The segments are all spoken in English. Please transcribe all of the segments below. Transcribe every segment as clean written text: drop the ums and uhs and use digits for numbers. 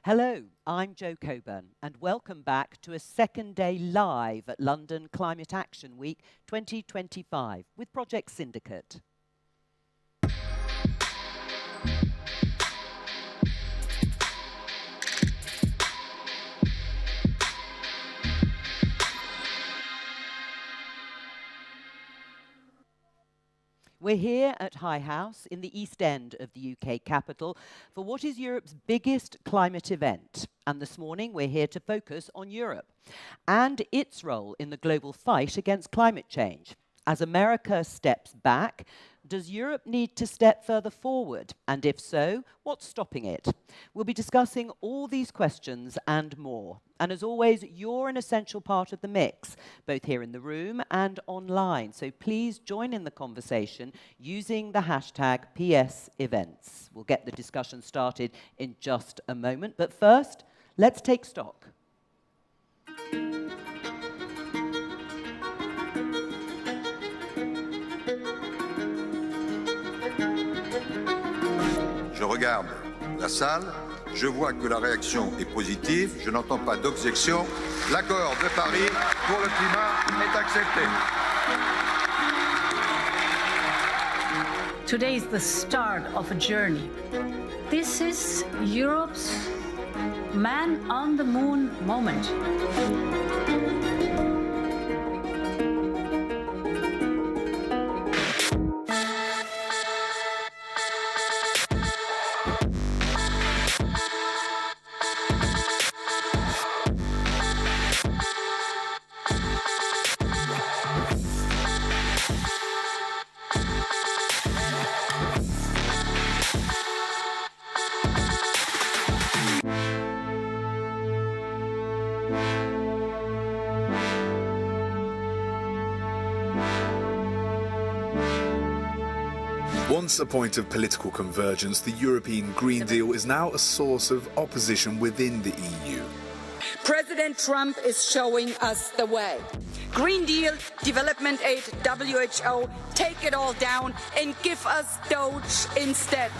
Hello, I'm Jo Coburn, and welcome back to a second day live at London Climate Action Week 2025 with Project Syndicate. We're here at High House in the East End of the UK capital for what is Europe's biggest climate event. And this morning we're here to focus on Europe and its role in the global fight against climate change. As America steps back, does Europe need to step further forward? And if so, what's stopping it? We'll be discussing all these questions and more. And as always, you're an essential part of the mix, both here in the room and online. So please join in the conversation using the hashtag #PSEvents. We'll get the discussion started in just a moment. But first, let's take stock. Je regarde la salle, je vois que la réaction est positive, je n'entends pas d'objection. L'accord de Paris pour le climat est accepté. Today is the start of a journey. This is Europe's man on the moon moment. Once a point of political convergence, the European Green Deal is now a source of opposition within the EU. President Trump is showing us the way. Green Deal, development aid, WHO, take it all down and give us Doge instead.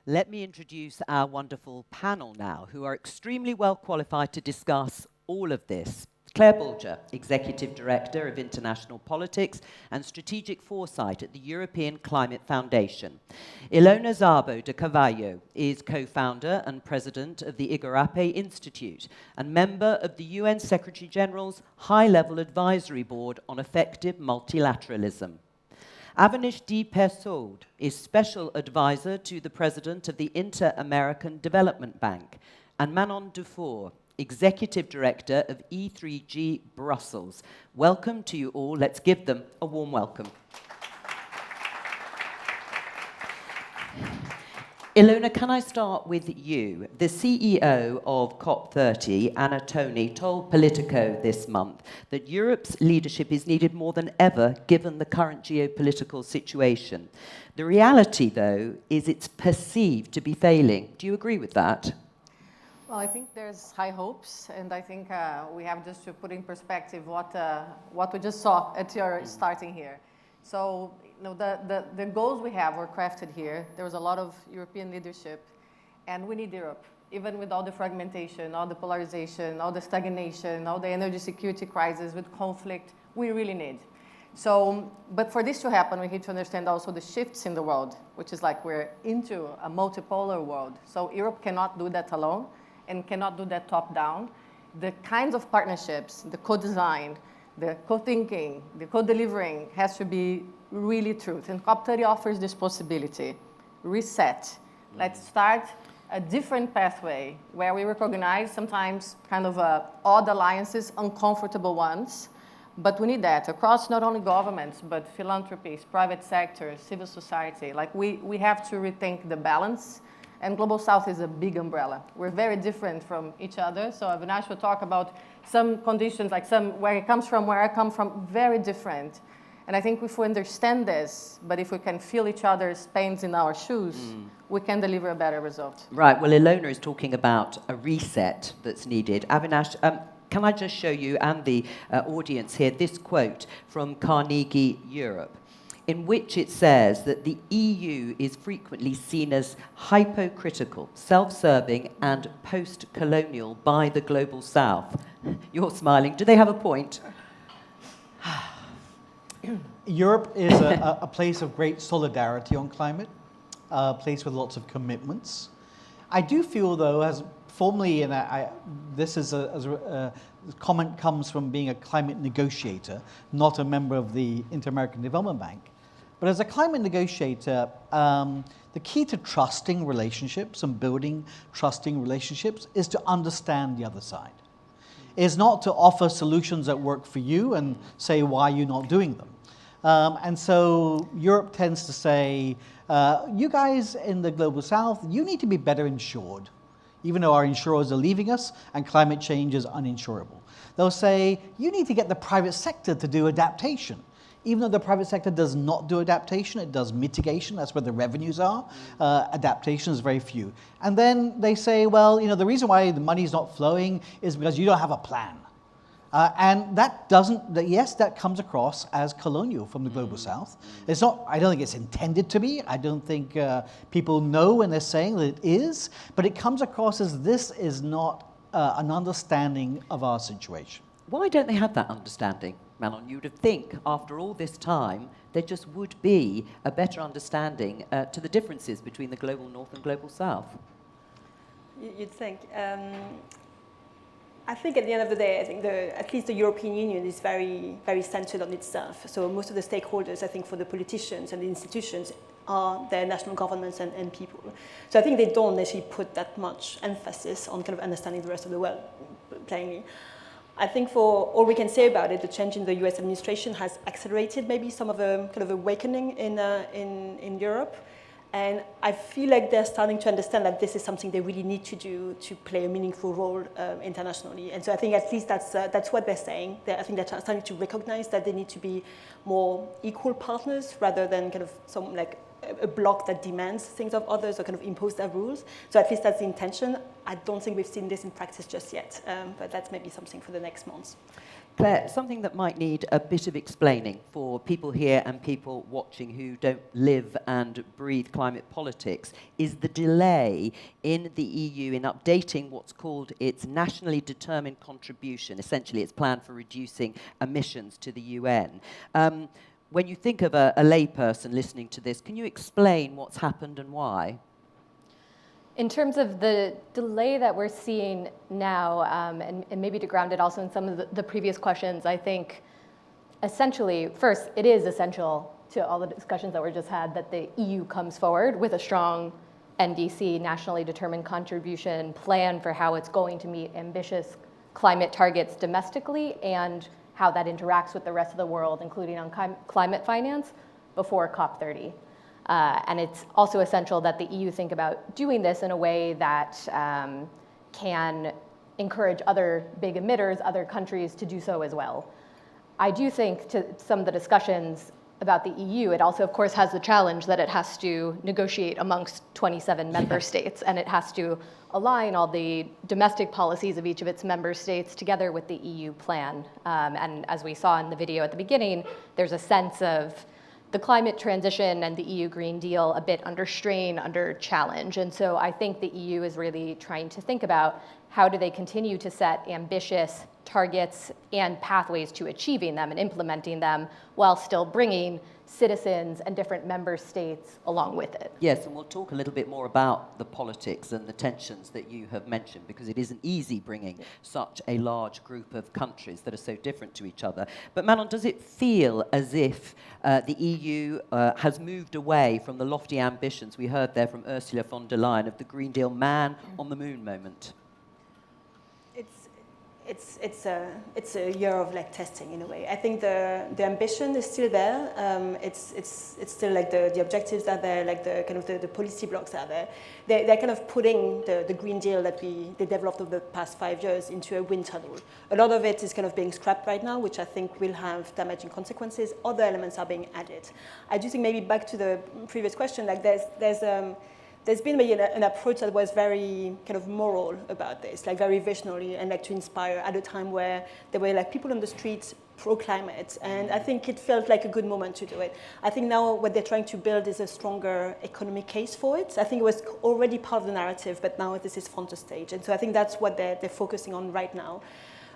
Let me introduce our wonderful panel now, who are extremely well qualified to discuss all of this. Claire Bulger, Executive Director of International Politics and Strategic Foresight at the European Climate Foundation. Ilona Szabo de Carvalho is co-founder and president of the Igarapé Institute and member of the UN Secretary-General's High-Level Advisory Board on Effective Multilateralism. Avanish D. Persaud is Special Advisor to the President of the Inter-American Development Bank, and Manon Dufour, Executive Director of E3G Brussels. Welcome to you all. Let's give them a warm welcome. Ilona, can I start with you? The CEO of COP30, Anna Tony, told Politico this month that Europe's leadership is needed more than ever given the current geopolitical situation. The reality, though, is it's perceived to be failing. Do you agree with that? Well, I think there's high hopes, and I think we have just to put in perspective what we just saw at your starting here. So, the goals we have were crafted here. There was a lot of European leadership, and we need Europe. Even with all the fragmentation, all the polarization, all the stagnation, all the energy security crisis with conflict, we really need. So, but for this to happen, we need to understand also the shifts in the world, which is like we're into a multipolar world. So Europe cannot do that alone and cannot do that top-down. The kinds of partnerships, the co-design, the co-thinking, the co-delivering has to be really truth. And COP30 offers this possibility. Reset. Let's start a different pathway where we recognize sometimes kind of odd alliances, uncomfortable ones. But we need that across not only governments, but philanthropies, private sector, civil society. Like we have to rethink the balance And Global South is a big umbrella. We're very different from each other. So Avinash will talk about some conditions, like where he comes from, where I come from, very different. And I think if we understand this, but if we can feel each other's pains in our shoes, we can deliver a better result. Right, well, Ilona is talking about a reset that's needed. Avinash, can I just show you and the audience here this quote from Carnegie Europe, in which it says that the EU is frequently seen as hypocritical, self-serving, and post-colonial by the Global South. You're smiling. Do they have a point? Europe is a place of great solidarity on climate, a place with lots of commitments. I do feel, though, as formerly, and this is a comment comes from being a climate negotiator, not a member of the Inter-American Development Bank. But as a climate negotiator, the key to trusting relationships and building trusting relationships is to understand the other side. Is not to offer solutions that work for you and say why you're not doing them. And so Europe tends to say, you guys in the Global South, you need to be better insured, even though our insurers are leaving us and climate change is uninsurable. They'll say, you need to get the private sector to do adaptation. Even though the private sector does not do adaptation, it does mitigation. That's where the revenues are. Adaptation is very few. And then they say, well, you know, the reason why the money is not flowing is because you don't have a plan. And that yes, that comes across as colonial from the Global South. It's not, I don't think it's intended to be. I don't think people know when they're saying that it is, but it comes across as this is not an understanding of our situation. Why don't they have that understanding, Manon? You would think, after all this time, there just would be a better understanding to the differences between the Global North and Global South. You'd think. I think at the end of the day, I think at least the European Union is very, very centered on itself. So most of the stakeholders, I think, for the politicians and the institutions are their national governments and people. So I think they don't actually put that much emphasis on kind of understanding the rest of the world, plainly. I think for all we can say about it, the change in the US administration has accelerated maybe some of a kind of awakening in Europe. And I feel like they're starting to understand that this is something they really need to do to play a meaningful role internationally. And so I think at least that's what they're saying. I think they're starting to recognize that they need to be more equal partners rather than kind of some like a bloc that demands things of others or kind of impose their rules. So at least that's the intention. I don't think we've seen this in practice just yet, but that's maybe something for the next months. Claire, something that might need a bit of explaining for people here and people watching who don't live and breathe climate politics is the delay in the EU in updating what's called its nationally determined contribution, essentially its plan for reducing emissions to the UN. When you think of a layperson listening to this, can you explain what's happened and why? In terms of the delay that we're seeing now, and maybe to ground it also in some of the previous questions, I think essentially, first, it is essential to all the discussions that were just had that the EU comes forward with a strong NDC, nationally determined contribution plan for how it's going to meet ambitious climate targets domestically and how that interacts with the rest of the world, including on climate finance, before COP30. And it's also essential that the EU think about doing this in a way that can encourage other big emitters, other countries to do so as well. I do think to some of the discussions about the EU, it also, of course, has the challenge that it has to negotiate amongst 27 member states, and it has to align all the domestic policies of each of its member states together with the EU plan. And as we saw in the video at the beginning, there's a sense of the climate transition and the EU Green Deal a bit under strain, under challenge. And so I think the EU is really trying to think about how do they continue to set ambitious targets and pathways to achieving them and implementing them while still bringing citizens and different member states along with it. Yes, and we'll talk a little bit more about the politics and the tensions that you have mentioned, because it isn't easy bringing such a large group of countries that are so different to each other. But Manon, does it feel as if the EU has moved away from the lofty ambitions we heard there from Ursula von der Leyen of the Green Deal man on the moon moment? it's a year of like testing in a way. I think the ambition is still there. It's still like the objectives are there, like the kind of the policy blocks are there. They're kind of putting the Green Deal that they developed over the past 5 years into a wind tunnel. A lot of it is kind of being scrapped right now, which I think will have damaging consequences. Other elements are being added. I do think maybe back to the previous question, like there's been maybe an approach that was very kind of moral about this, like very visionary and like to inspire at a time where there were like people on the streets pro-climate, and I think it felt like a good moment to do it. I think now what they're trying to build is a stronger economic case for it. I think it was already part of the narrative, but now this is front of stage, and so I think that's what they're focusing on right now.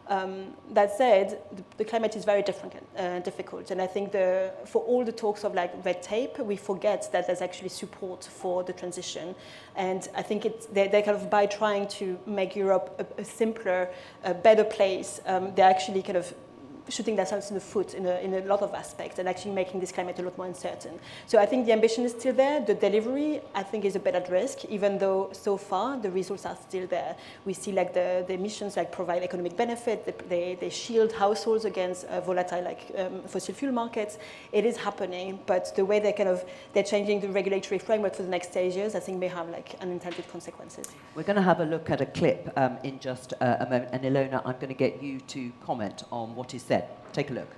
That said, the climate is very difficult, and I think for all the talks of like red tape, we forget that there's actually support for the transition, and I think they're kind of by trying to make Europe a simpler, a better place, they're actually kind of shooting themselves in the foot in a lot of aspects and actually making this climate a lot more uncertain. So I think the ambition is still there. The delivery, I think, is a bit at risk, even though so far the results are still there. We see like the emissions like provide economic benefit. They shield households against volatile like fossil fuel markets. It is happening, but the way they're changing the regulatory framework for the next 8 years, I think may have like unintended consequences. We're going to have a look at a clip in just a moment, and Ilona, I'm going to get you to comment on what is said. Take a look.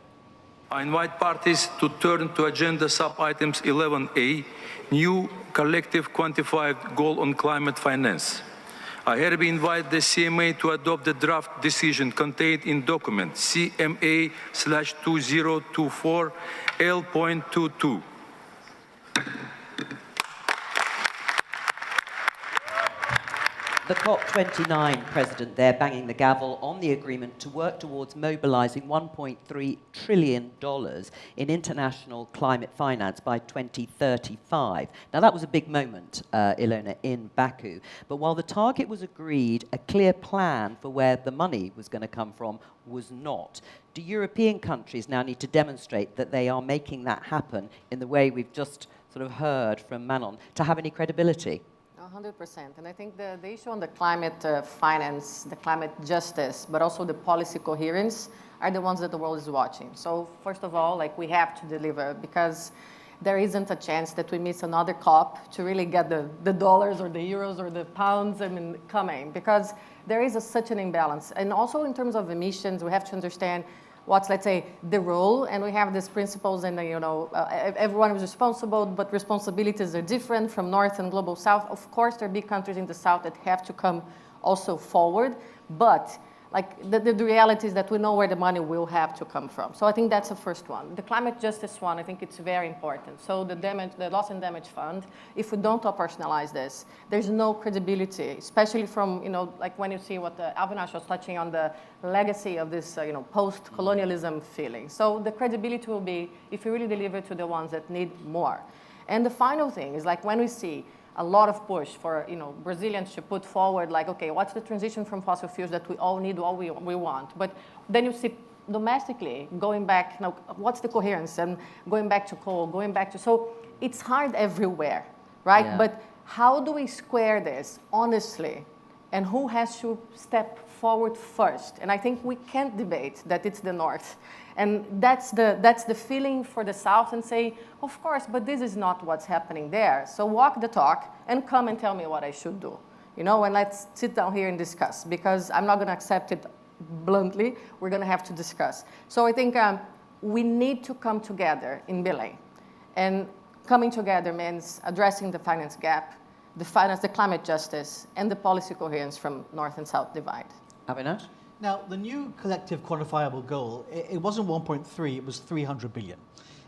I invite parties to turn to agenda sub-items 11A, new collective quantified goal on climate finance. I hereby invite the CMA to adopt the draft decision contained in document CMA/2024 L.22. The COP29 president there banging the gavel on the agreement to work towards mobilizing $1.3 trillion in international climate finance by 2035. Now, that was a big moment, Ilona, in Baku. But while the target was agreed, a clear plan for where the money was going to come from was not. Do European countries now need to demonstrate that they are making that happen in the way we've just sort of heard from Manon to have any credibility? 100%. And I think the issue on the climate finance, the climate justice, but also the policy coherence are the ones that the world is watching. So first of all, like we have to deliver, because there isn't a chance that we miss another COP to really get the dollars or the euros or the pounds coming, because there is such an imbalance. And also in terms of emissions, we have to understand what's, let's say, the role, and we have these principles, and everyone is responsible, but responsibilities are different from North and Global South. Of course, there are big countries in the South that have to come also forward, but like the reality is that we know where the money will have to come from. So I think that's the first one. The climate justice one, I think it's very important. So the loss and damage fund, if we don't operationalize this, there's no credibility, especially from, like when you see what Avinash was touching on, the legacy of this, post-colonialism feeling. So the credibility will be if we really deliver to the ones that need more. And the final thing is like when we see a lot of push for Brazilians to put forward like, okay, what's the transition from fossil fuels that we all need, all we want? But then you see domestically going back, what's the coherence, and going back to coal, going back to, so it's hard everywhere, right? Yeah. But how do we square this honestly, and who has to step forward first? And I think we can't debate that it's the North. And that's the feeling for the South, and say, of course, but this is not what's happening there. So walk the talk and come and tell me what I should do. And let's sit down here and discuss, because I'm not going to accept it bluntly. We're going to have to discuss. So I think we need to come together in Belém. And coming together means addressing the finance gap, the climate justice, and the policy coherence from North and South divide. Avinash? Now, the new collective quantifiable goal, it wasn't 1.3, it was 300 billion.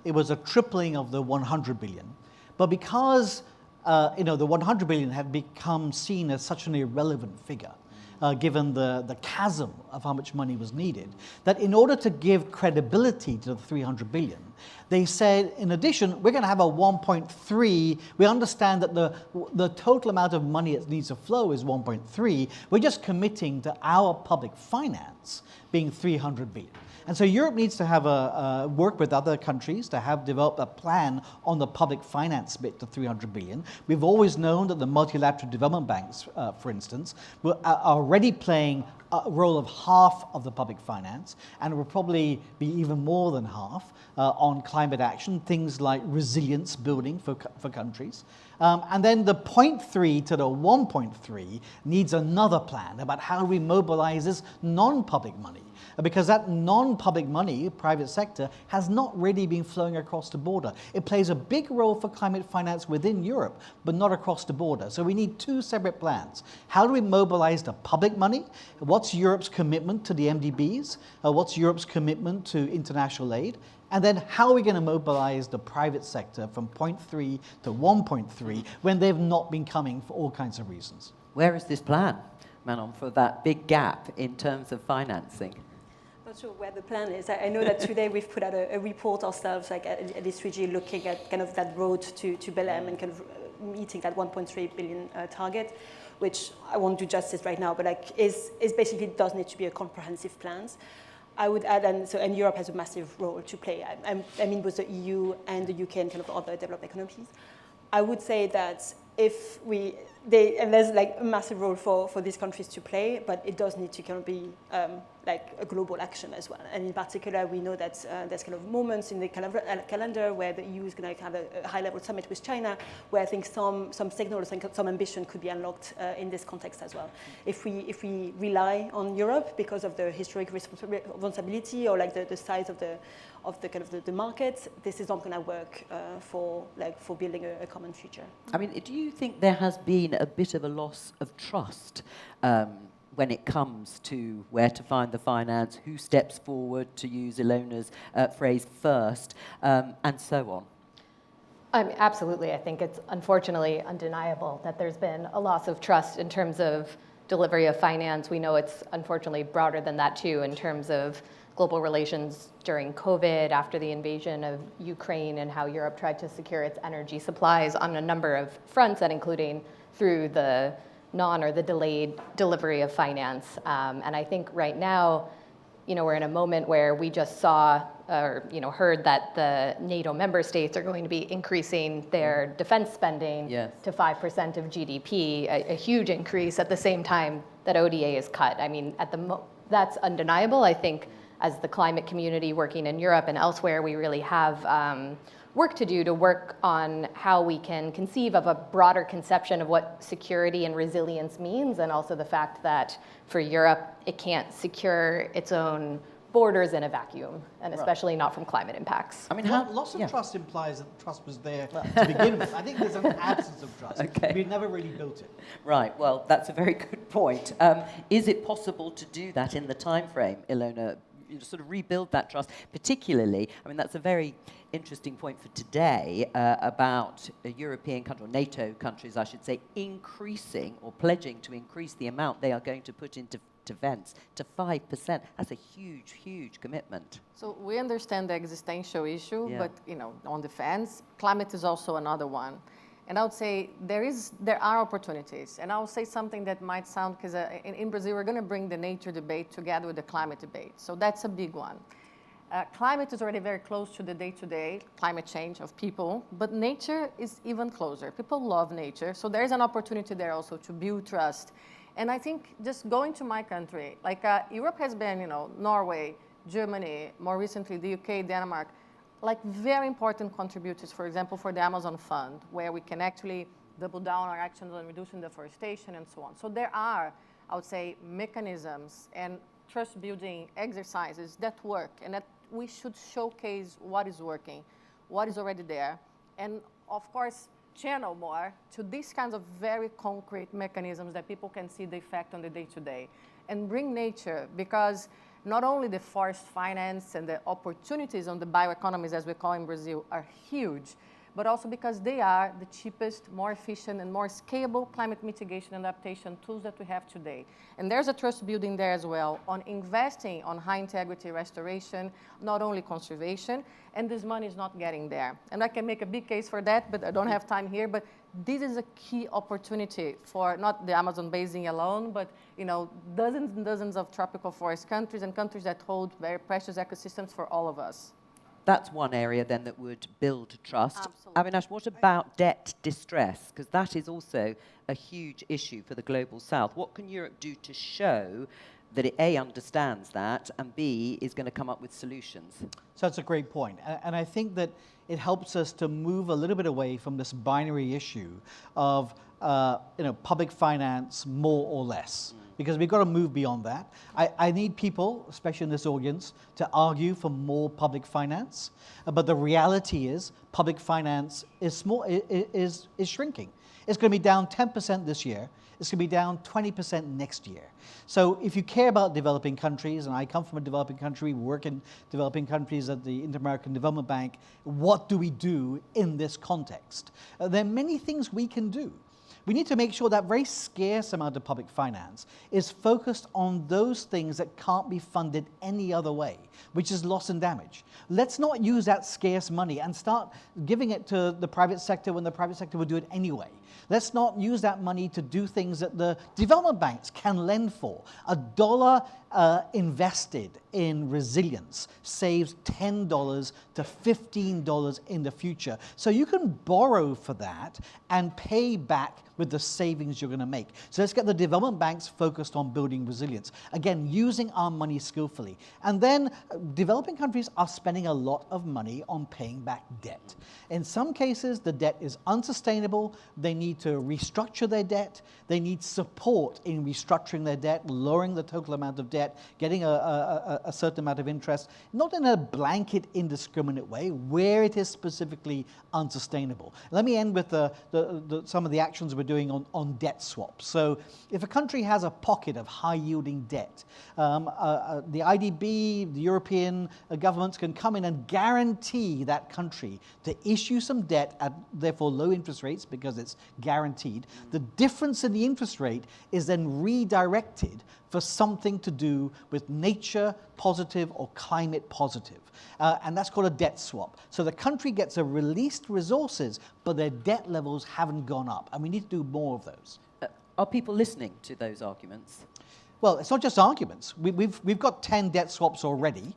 It was a tripling of the 100 billion. But because, the 100 billion had become seen as such an irrelevant figure, given the chasm of how much money was needed, that in order to give credibility to the 300 billion, they said, in addition, we're going to have a 1.3. We understand that the total amount of money that needs to flow is 1.3. We're just committing to our public finance being 300 billion. And so Europe needs to have work with other countries to have developed a plan on the public finance bit to 300 billion. We've always known that the multilateral development banks, for instance, are already playing a role of half of the public finance, and it will probably be even more than half on climate action, things like resilience building for countries. And then the 0.3 to the 1.3 needs another plan about how we mobilize this non-public money. Because that non-public money, private sector, has not really been flowing across the border. It plays a big role for climate finance within Europe, but not across the border. So we need two separate plans. How do we mobilize the public money? What's Europe's commitment to the MDBs? What's Europe's commitment to international aid? And then how are we going to mobilize the private sector from 0.3 to 1.3 when they've not been coming for all kinds of reasons? Where is this plan, Manon, for that big gap in terms of financing? Not sure where the plan is. I know that today we've put out a report ourselves, like at S3G, looking at kind of that road to Belém and kind of meeting that 1.3 billion target, which I won't do justice right now, but like is basically does need to be a comprehensive plan. I would add, and Europe has a massive role to play. I mean, both the EU and the UK and kind of other developed economies. I would say that if and there's like a massive role for these countries to play, but it does need to kind of be like a global action as well. And in particular, we know that there's kind of moments in the calendar where the EU is going to have a high-level summit with China, where I think some signals and some ambition could be unlocked in this context as well. If we rely on Europe because of the historic responsibility or like the size of the kind of the market, this is not going to work for building a common future. I mean, do you think there has been a bit of a loss of trust when it comes to where to find the finance, who steps forward, to use Ilona's phrase, first, and so on? Absolutely. I think it's unfortunately undeniable that there's been a loss of trust in terms of delivery of finance. We know it's unfortunately broader than that too, in terms of global relations during COVID, after the invasion of Ukraine, and how Europe tried to secure its energy supplies on a number of fronts, and including through the the delayed delivery of finance. And I think right now, we're in a moment where we just saw or heard that the NATO member states are going to be increasing their defense spending to 5% of GDP, a huge increase at the same time that ODA is cut. I mean, that's undeniable. I think as the climate community working in Europe and elsewhere, we really have work to do to work on how we can conceive of a broader conception of what security and resilience means, and also the fact that for Europe, it can't secure its own borders in a vacuum, and especially not from climate impacts. I mean, loss of trust implies that trust was there to begin with. I think there's an absence of trust. Okay. We've never really built it. Right, well, that's a very good point. Is it possible to do that in the time frame, Ilona? Sort of rebuild that trust, particularly, I mean, that's a very interesting point for today about a European country, or NATO countries, I should say, increasing or pledging to increase the amount they are going to put into defense to 5%. That's a huge, huge commitment. So we understand the existential issue, but on defense, climate is also another one. And I would say there are opportunities. And I will say something that might sound, because in Brazil, we're going to bring the nature debate together with the climate debate. So that's a big one. Climate is already very close to the day-to-day climate change of people, but nature is even closer. People love nature. So there's an opportunity there also to build trust. And I think just going to my country, like Europe has been, Norway, Germany, more recently the UK, Denmark, like very important contributors, for example, for the Amazon Fund, where we can actually double down our actions on reducing deforestation and so on. So there are, I would say, mechanisms and trust-building exercises that work, and that we should showcase what is working, what is already there, and of course, channel more to these kinds of very concrete mechanisms that people can see the effect on the day-to-day, and bring nature, because not only the forest finance and the opportunities on the bioeconomies, as we call in Brazil, are huge, but also because they are the cheapest, more efficient, and more scalable climate mitigation and adaptation tools that we have today. And there's a trust building there as well on investing on high integrity restoration, not only conservation, and this money is not getting there. And I can make a big case for that, but I don't have time here, but this is a key opportunity for not the Amazon basin alone, but dozens and dozens of tropical forest countries and countries that hold very precious ecosystems for all of us. That's one area then that would build trust. Absolutely. Avinash, what about debt distress? Because that is also a huge issue for the global south. What can Europe do to show that it A, understands that, and B, is going to come up with solutions. So that's a great point. And I think that it helps us to move a little bit away from this binary issue of public finance, more or less. Because we've got to move beyond that. I need people, especially in this audience, to argue for more public finance. But the reality is public finance is shrinking. It's going to be down 10% this year. It's going to be down 20% next year. So if you care about developing countries, and I come from a developing country, work in developing countries at the Inter-American Development Bank, what do we do in this context? There are many things we can do. We need to make sure that very scarce amount of public finance is focused on those things that can't be funded any other way, which is loss and damage. Let's not use that scarce money and start giving it to the private sector when the private sector will do it anyway. Let's not use that money to do things that the development banks can lend for. $1 invested in resilience saves $10 to $15 in the future. So you can borrow for that and pay back with the savings you're going to make. So let's get the development banks focused on building resilience. Again, using our money skillfully. And then developing countries are spending a lot of money on paying back debt. In some cases, the debt is unsustainable. They need to restructure their debt. They need support in restructuring their debt, lowering the total amount of debt, getting a certain amount of interest, not in a blanket, indiscriminate way, where it is specifically unsustainable. Let me end with some of the actions we're doing on debt swaps. So if a country has a pocket of high-yielding debt, the IDB, the European governments can come in and guarantee that country to issue some debt at, therefore, low interest rates because it's guaranteed. The difference in the interest rate is then redirected for something to do with nature positive or climate positive. And that's called a debt swap. So the country gets a released resources, but their debt levels haven't gone up. And we need to do more of those. Are people listening to those arguments? Well, it's not just arguments. We've got 10 debt swaps already.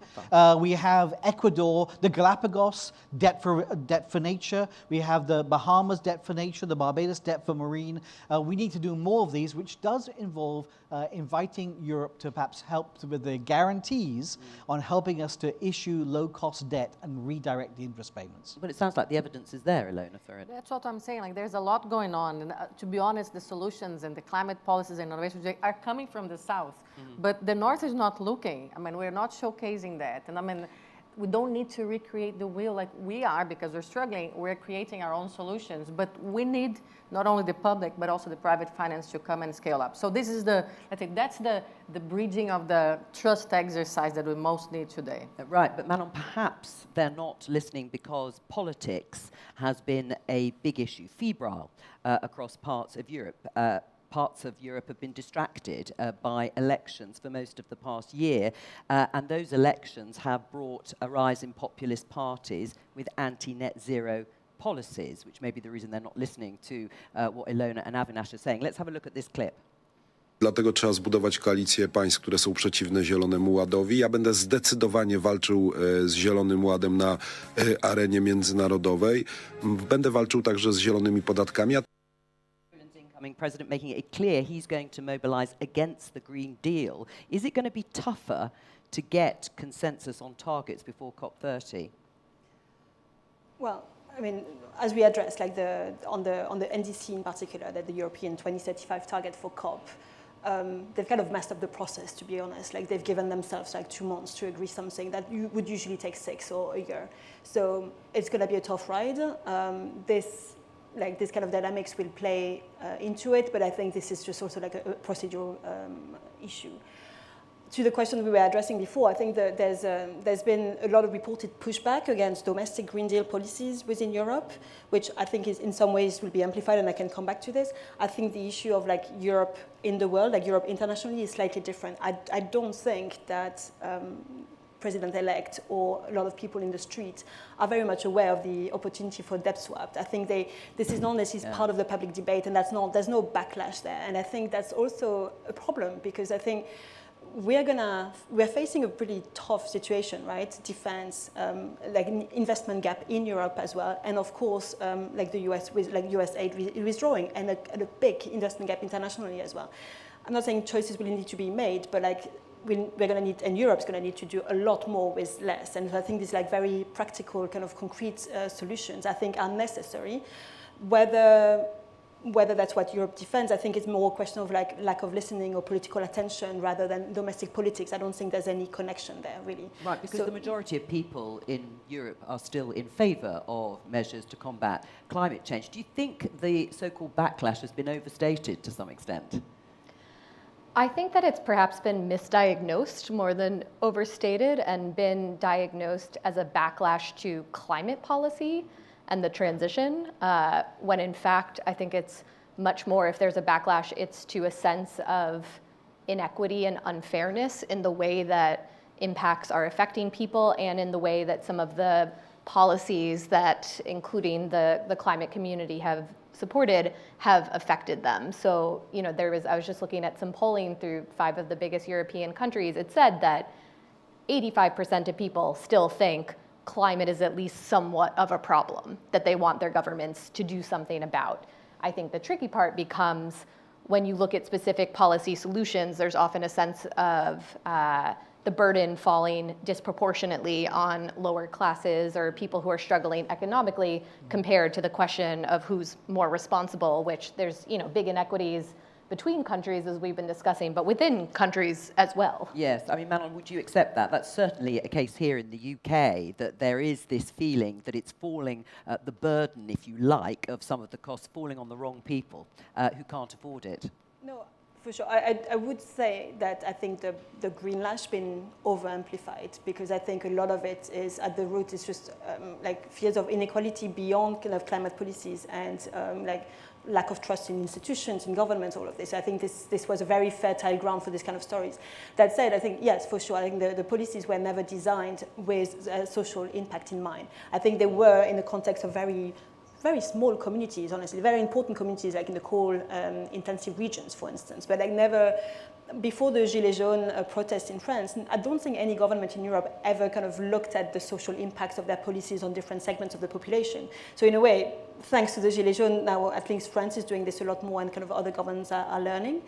We have Ecuador, the Galapagos, debt for nature. We have the Bahamas, debt for nature, the Barbados, debt for marine. We need to do more of these, which does involve inviting Europe to perhaps help with the guarantees on helping us to issue low-cost debt and redirect the interest payments. But it sounds like the evidence is there, Ilona, for it. That's what I'm saying. Like, there's a lot going on. And to be honest, the solutions and the climate policies and innovations, they are coming from the South. But the North is not looking. I mean, we're not showcasing that. And I mean, we don't need to recreate the wheel like we are because we're struggling. We're creating our own solutions. But we need not only the public, but also the private finance to come and scale up. So this is I think that's the bridging of the trust exercise that we most need today. Right, but Manon, perhaps they're not listening because politics has been a big issue, febrile, across parts of Europe. Parts of Europe have been distracted by elections for most of the past year, and those elections have brought a rise in populist parties with anti-net zero policies, which may be the reason they're not listening to what Ilona and Avinash are saying. Let's have a look at this clip. Dlatego trzeba zbudować koalicję państw, które są przeciwne Zielonemu Ładowi. Ja będę zdecydowanie walczył z Zielonym Ładem na arenie międzynarodowej. Będę walczył także z zielonymi podatkami. President making it clear he's going to mobilize against the Green Deal. Is it going to be tougher to get consensus on targets before COP30? Well, I mean, as we addressed, like on the NDC in particular, that the European 2035 target for COP, they've kind of messed up the process, to be honest. Like, they've given themselves like 2 months to agree something that would usually take 6 or a year. So it's going to be a tough ride. This kind of dynamics will play into it, but I think this is just also like a procedural issue. To the question we were addressing before, I think that there's been a lot of reported pushback against domestic Green Deal policies within Europe, which I think is in some ways will be amplified, and I can come back to this. I think the issue of like Europe in the world, like Europe internationally, is slightly different. I don't think that President-elect or a lot of people in the street are very much aware of the opportunity for debt swap. I think this is part of the public debate, and there's no backlash there. And I think that's also a problem because I think we're facing a pretty tough situation, right? Defense, like an investment gap in Europe as well, and of course, like the US with like US aid withdrawing, and a big investment gap internationally as well. I'm not saying choices will need to be made, but like we're going to need, and Europe's going to need to do a lot more with less. And so I think these like very practical kind of concrete solutions I think are necessary. Whether that's what Europe defends, I think it's more a question of like lack of listening or political attention rather than domestic politics. I don't think there's any connection there, really. Right, because the majority of people in Europe are still in favour of measures to combat climate change. Do you think the so-called backlash has been overstated to some extent? I think that it's perhaps been misdiagnosed more than overstated and been diagnosed as a backlash to climate policy and the transition, when in fact, I think it's much more, if there's a backlash, it's to a sense of inequity and unfairness in the way that impacts are affecting people and in the way that some of the policies that, including the climate community, have supported have affected them. So, you know, I was just looking at some polling through 5 of the biggest European countries. It said that 85% of people still think climate is at least somewhat of a problem that they want their governments to do something about. I think the tricky part becomes when you look at specific policy solutions, there's often a sense of the burden falling disproportionately on lower classes or people who are struggling economically compared to the question of who's more responsible, which there's, you know, big inequities between countries, as we've been discussing, but within countries as well. Yes, I mean, Manon, would you accept that? That's certainly a case here in the UK, that there is this feeling that it's falling, the burden, if you like, of some of the costs falling on the wrong people who can't afford it. No, for sure. I would say that I think the green lash been over-amplified because I think a lot of it is at the root is just like fears of inequality beyond kind of climate policies and like lack of trust in institutions, in governments, all of this. I think this was a very fertile ground for this kind of stories. That said, I think, yes, for sure, I think the policies were never designed with social impact in mind. I think they were in the context of very small communities, honestly, very important communities, like in the coal-intensive regions, for instance, but like never, before the Gilets jaunes protest in France, I don't think any government in Europe ever kind of looked at the social impacts of their policies on different segments of the population. So in a way, thanks to the Gilets jaunes, now at least France is doing this a lot more and kind of other governments are learning.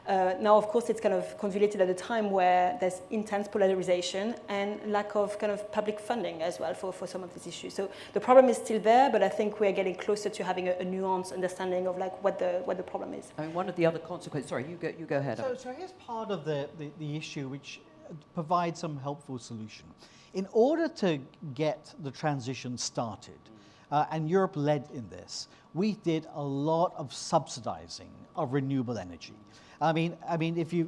Now, of course, it's kind of convoluted at a time where there's intense polarization and lack of kind of public funding as well for some of these issues. So the problem is still there, but I think we're getting closer to having a nuanced understanding of like what the problem is. I mean, one of the other consequences, sorry, you go ahead. So here's part of the issue which provides some helpful solution. In order to get the transition started, and Europe led in this, we did a lot of subsidizing of renewable energy. I mean, if we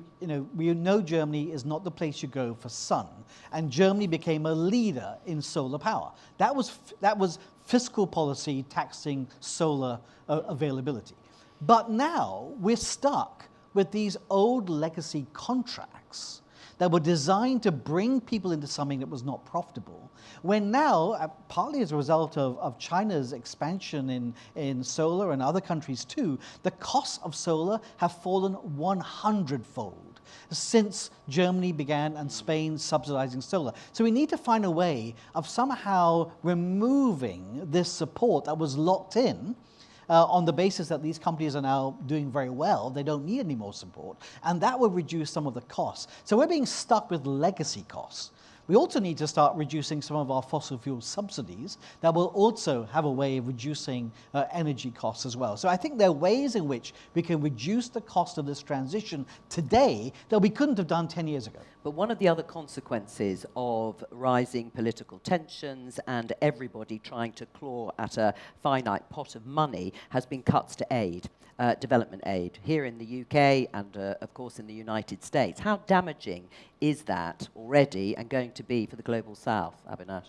know Germany is not the place you go for sun, and Germany became a leader in solar power. That was fiscal policy taxing solar availability. But now we're stuck with these old legacy contracts that were designed to bring people into something that was not profitable, when now, partly as a result of China's expansion in solar and other countries too, the costs of solar have fallen 100-fold since Germany began and Spain subsidizing solar. So we need to find a way of somehow removing this support that was locked in on the basis that these companies are now doing very well. They don't need any more support, and that will reduce some of the costs. So we're being stuck with legacy costs. We also need to start reducing some of our fossil fuel subsidies that will also have a way of reducing energy costs as well. So I think there are ways in which we can reduce the cost of this transition today that we couldn't have done 10 years ago. But one of the other consequences of rising political tensions and everybody trying to claw at a finite pot of money has been cuts to aid, development aid, here in the UK and, of course, in the United States. How damaging is that already and going to be for the global south, Avinash?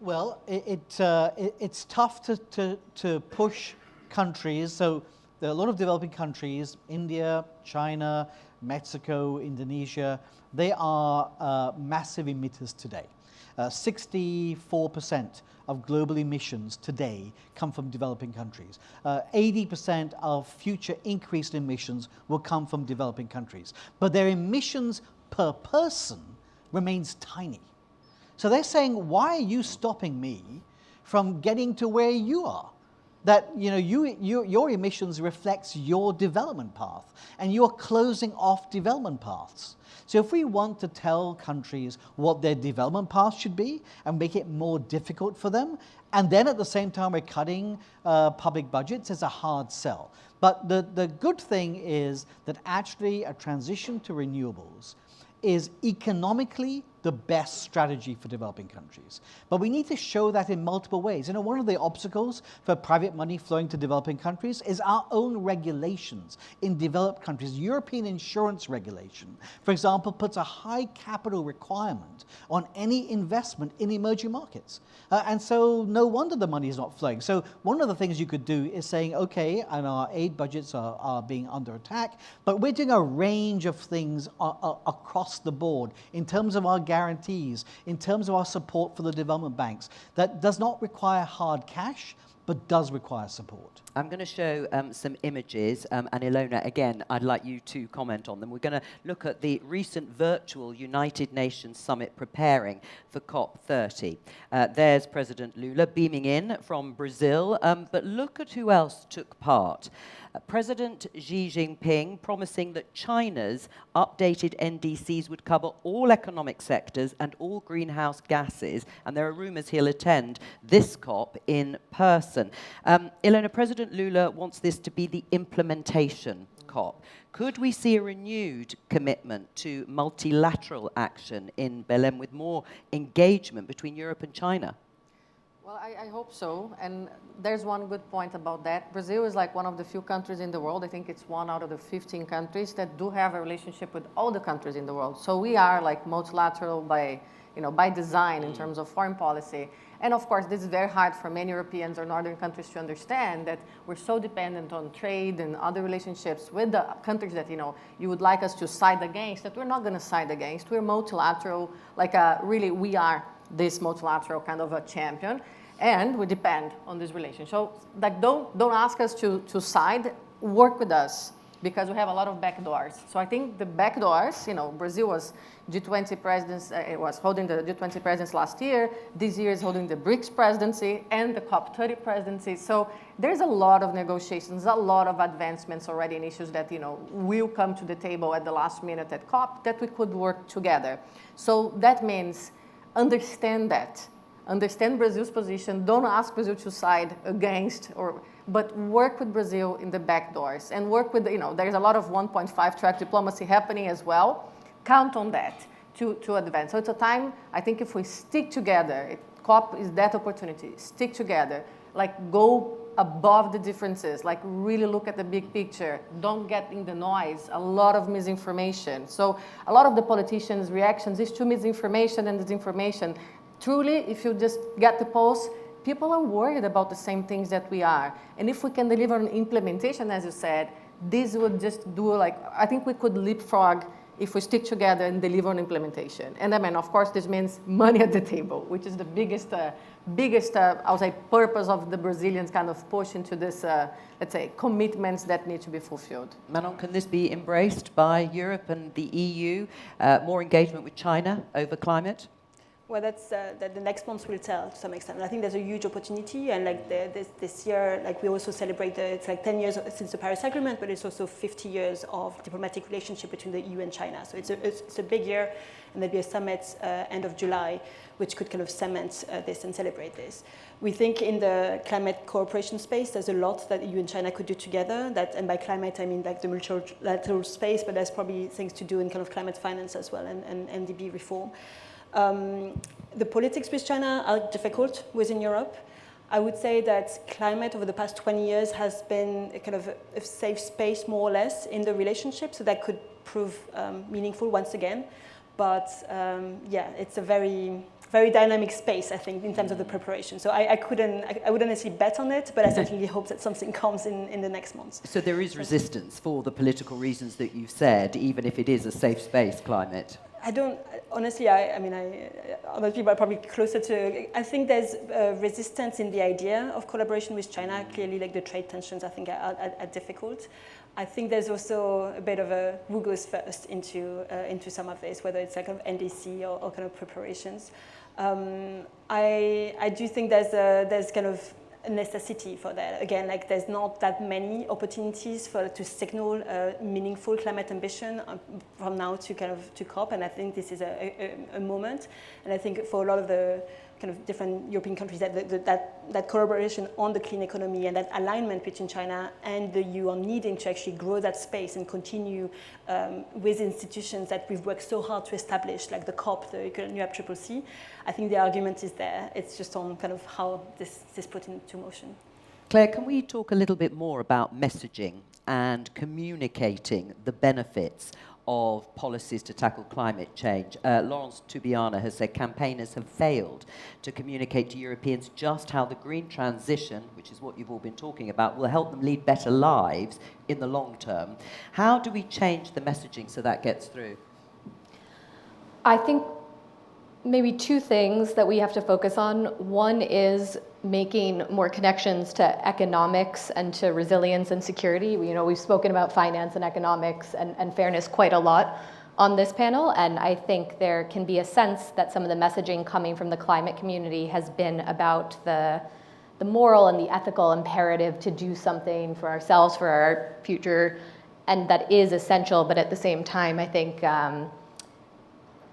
Well, it's tough to push countries. So there are a lot of developing countries, India, China, Mexico, Indonesia. They are massive emitters today. 64% of global emissions today come from developing countries. 80% of future increased emissions will come from developing countries. But their emissions per person remains tiny. So they're saying, why are you stopping me from getting to where you are? that your emissions reflects your development path, and you're closing off development paths. So if we want to tell countries what their development path should be and make it more difficult for them, and then at the same time we're cutting public budgets, it's a hard sell. But the good thing is that actually a transition to renewables is economically the best strategy for developing countries. But we need to show that in multiple ways. One of the obstacles for private money flowing to developing countries is our own regulations in developed countries. European insurance regulation, for example, puts a high capital requirement on any investment in emerging markets. And so no wonder the money is not flowing. So one of the things you could do is saying, okay, and our aid budgets are being under attack, but we're doing a range of things across the board in terms of our guarantees, in terms of our support for the development banks, that does not require hard cash, but does require support. I'm going to show some images, and Ilona, again, I'd like you to comment on them. We're going to look at the recent virtual United Nations summit preparing for COP30. There's President Lula beaming in from Brazil, but look at who else took part. President Xi Jinping promising that China's updated NDCs would cover all economic sectors and all greenhouse gases, and there are rumors he'll attend this COP in person. Ilona, President Lula wants this to be the implementation COP. Could we see a renewed commitment to multilateral action in Belém with more engagement between Europe and China? Well, I hope so, and there's one good point about that. Brazil is like one of the few countries in the world, I think it's one out of the 15 countries that do have a relationship with all the countries in the world. So we are like multilateral by design in terms of foreign policy. And of course, this is very hard for many Europeans or northern countries to understand, that we're so dependent on trade and other relationships with the countries that you would like us to side against, that we're not going to side against. We're multilateral, really we are this multilateral kind of a champion, and we depend on this relationship. So don't ask us to side, work with us, because we have a lot of backdoors. So I think the backdoors, Brazil was G20 presidents, it was holding the G20 presidents last year. This year is holding the BRICS presidency and the COP30 presidency. So there's a lot of negotiations, a lot of advancements already in issues that, will come to the table at the last minute at COP that we could work together. So that means understand that. Understand Brazil's position. Don't ask Brazil to side against, but work with Brazil in the back doors and work with, there's a lot of 1.5 track diplomacy happening as well. Count on that to advance. So it's a time, I think if we stick together, COP is that opportunity. Stick together, go above the differences, really look at the big picture. Don't get in the noise, a lot of misinformation. So a lot of the politicians' reactions is to misinformation and disinformation. Truly, if you just get the pulse, people are worried about the same things that we are. And if we can deliver an implementation, as you said, this would just do I think we could leapfrog if we stick together and deliver on implementation. And of course, this means money at the table, which is the biggest I'll say, purpose of the Brazilians kind of push into this, let's say, commitments that need to be fulfilled. Manon, can this be embraced by Europe and the EU? More engagement with China over climate? Well, that's that the next months will tell to some extent. And I think there's a huge opportunity, and this year, we also celebrate it's 10 years since the Paris Agreement, but it's also 50 years of diplomatic relationship between the EU and China. So it's a big year, and there'll be a summit end of July, which could kind of cement this and celebrate this. We think in the climate cooperation space, there's a lot that EU and China could do together. And by climate, I mean the multilateral space, but there's probably things to do in kind of climate finance as well and NDB reform. The politics with China are difficult within Europe. I would say that climate over the past 20 years has been a kind of a safe space, more or less, in the relationship, so that could prove meaningful once again. But it's a very, very dynamic space, I think, in terms of the preparation. So I wouldn't necessarily bet on it, but I certainly hope that something comes in the next months. So there is resistance for the political reasons that you've said, even if it is a safe space climate? I don't, honestly, other people are probably closer to, I think there's resistance in the idea of collaboration with China. Clearly, the trade tensions, I think, are difficult. I think there's also a bit of a who goes first into some of this, whether it's kind of NDC or kind of preparations. I do think there's kind of a necessity for that. Again, like there's not that many opportunities to signal meaningful climate ambition from now to kind of to COP, and I think this is a moment. And I think for a lot of the kind of different European countries, that collaboration on the clean economy and that alignment between China and the EU on needing to actually grow that space and continue with institutions that we've worked so hard to establish, like the COP, the new UPCCC. I think the argument is there. It's just on kind of how this is put into motion. Claire, can we talk a little bit more about messaging and communicating the benefits of policies to tackle climate change? Laurence Toubiana has said campaigners have failed to communicate to Europeans just how the green transition, which is what you've all been talking about, will help them lead better lives in the long term. How do we change the messaging so that gets through? I think maybe two things that we have to focus on. One is making more connections to economics and to resilience and security. We've spoken about finance and economics and fairness quite a lot on this panel, and I think there can be a sense that some of the messaging coming from the climate community has been about the moral and the ethical imperative to do something for ourselves, for our future, and that is essential, but at the same time, I think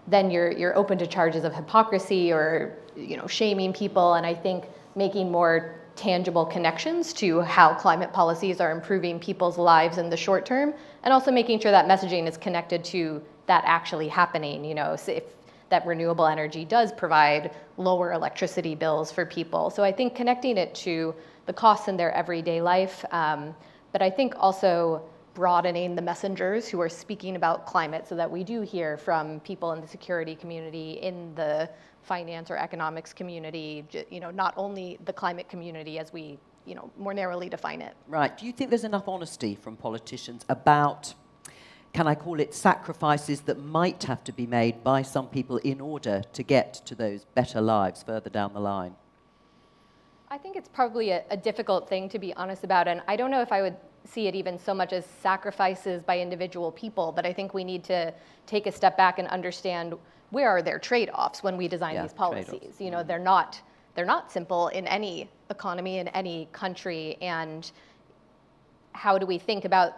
then you're open to charges of hypocrisy or shaming people, and I think making more tangible connections to how climate policies are improving people's lives in the short term, and also making sure that messaging is connected to that actually happening. So if that renewable energy does provide lower electricity bills for people. So I think connecting it to the costs in their everyday life, but I think also broadening the messengers who are speaking about climate so that we do hear from people in the security community, in the finance or economics community, not only the climate community as we, more narrowly define it. Right. Do you think there's enough honesty from politicians about, can I call it, sacrifices that might have to be made by some people in order to get to those better lives further down the line? I think it's probably a difficult thing to be honest about, and I don't know if I would see it even so much as sacrifices by individual people, but I think we need to take a step back and understand where are their trade-offs when we design these policies. They're not simple in any economy, in any country, and how do we think about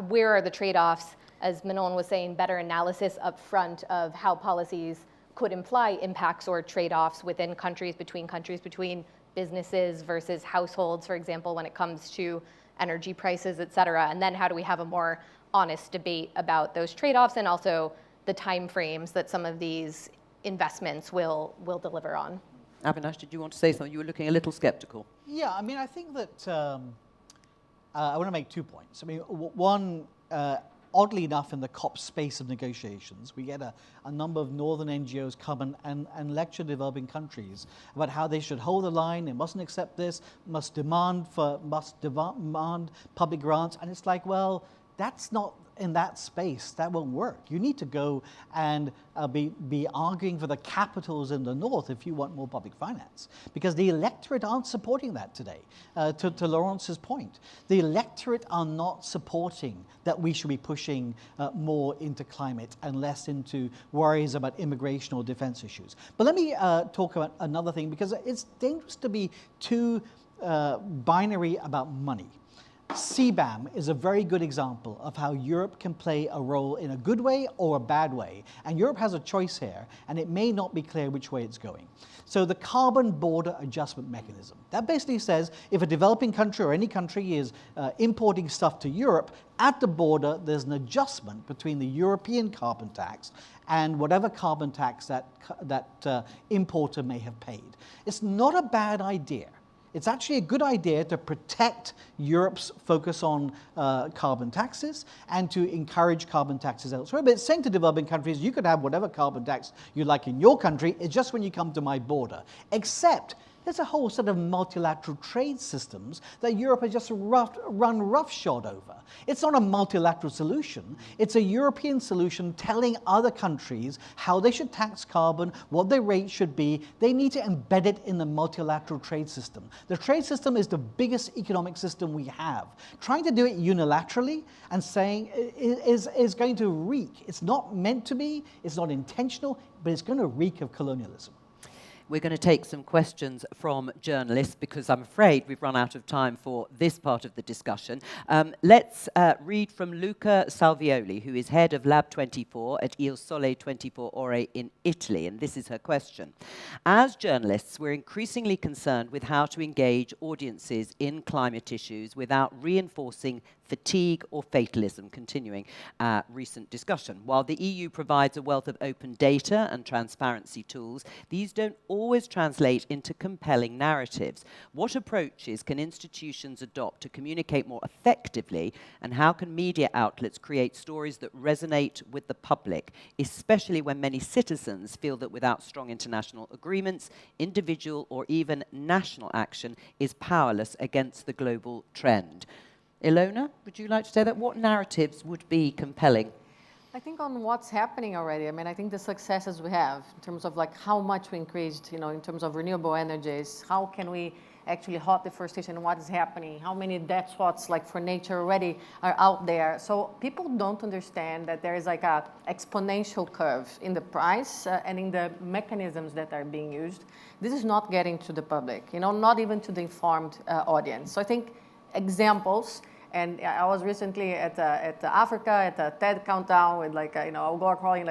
where are the trade-offs, as Manon was saying, better analysis up front of how policies could imply impacts or trade-offs within countries, between businesses versus households, for example, when it comes to energy prices, et cetera. And then how do we have a more honest debate about those trade-offs and also the time frames that some of these investments will deliver on. Avinash, did you want to say something? You were looking a little skeptical. Yeah, I mean, I think that I want to make 2 points. I mean, one, oddly enough, in the COP space of negotiations, we get a number of northern NGOs come and lecture developing countries about how they should hold the line, they mustn't accept this, must demand public grants, and it's like, well, that's not in that space, that won't work. You need to go and be arguing for the capitals in the north if you want more public finance, because the electorate aren't supporting that today. To Laurence's point, the electorate are not supporting that we should be pushing more into climate and less into worries about immigration or defense issues. But let me talk about another thing, because it's dangerous to be too binary about money. CBAM is a very good example of how Europe can play a role in a good way or a bad way. And Europe has a choice here, and it may not be clear which way it's going. So the carbon border adjustment mechanism, that basically says if a developing country or any country is importing stuff to Europe, at the border there's an adjustment between the European carbon tax and whatever carbon tax that importer may have paid. It's not a bad idea. It's actually a good idea to protect Europe's focus on carbon taxes and to encourage carbon taxes elsewhere. But it's saying to developing countries, you could have whatever carbon tax you like in your country, it's just when you come to my border. Except there's a whole set of multilateral trade systems that Europe has just run roughshod over. It's not a multilateral solution. It's a European solution telling other countries how they should tax carbon, what their rate should be. They need to embed it in the multilateral trade system. The trade system is the biggest economic system we have. Trying to do it unilaterally and saying is going to reek. It's not meant to be, it's not intentional, but it's going to reek of colonialism. We're going to take some questions from journalists because I'm afraid we've run out of time for this part of the discussion. Let's read from Luca Salvioli, who is head of Lab 24 at Il Sole 24 Ore in Italy, and this is her question. As journalists, we're increasingly concerned with how to engage audiences in climate issues without reinforcing fatigue or fatalism, continuing recent discussion. While the EU provides a wealth of open data and transparency tools, these don't always translate into compelling narratives. What approaches can institutions adopt to communicate more effectively, and how can media outlets create stories that resonate with the public, especially when many citizens feel that without strong international agreements, individual or even national action is powerless against the global trend? Ilona, would you like to say that? What narratives would be compelling? I think on what's happening already, I mean, I think the successes we have in terms of like how much we increased, in terms of renewable energies, how can we actually halt deforestation, what is happening, how many death spots like for nature already are out there. So people don't understand that there is like a exponential curve in the price and in the mechanisms that are being used. This is not getting to the public, not even to the informed audience. So I think examples, and I was recently at Africa at a TED countdown with Al Gore calling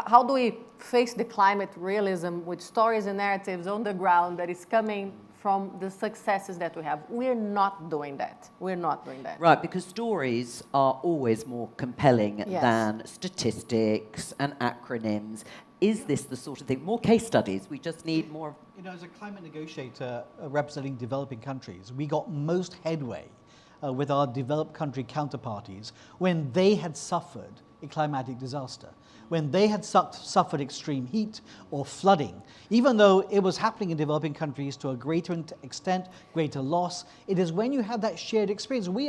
how do we face the climate realism with stories and narratives on the ground that is coming from the successes that we have. We're not doing that. We're not doing that. Right, because stories are always more compelling than statistics and acronyms. Is this the sort of thing? More case studies. We just need more. As a climate negotiator representing developing countries, we got most headway with our developed country counterparties when they had suffered a climatic disaster, when they had suffered extreme heat or flooding. Even though it was happening in developing countries to a greater extent, greater loss, it is when you have that shared experience. We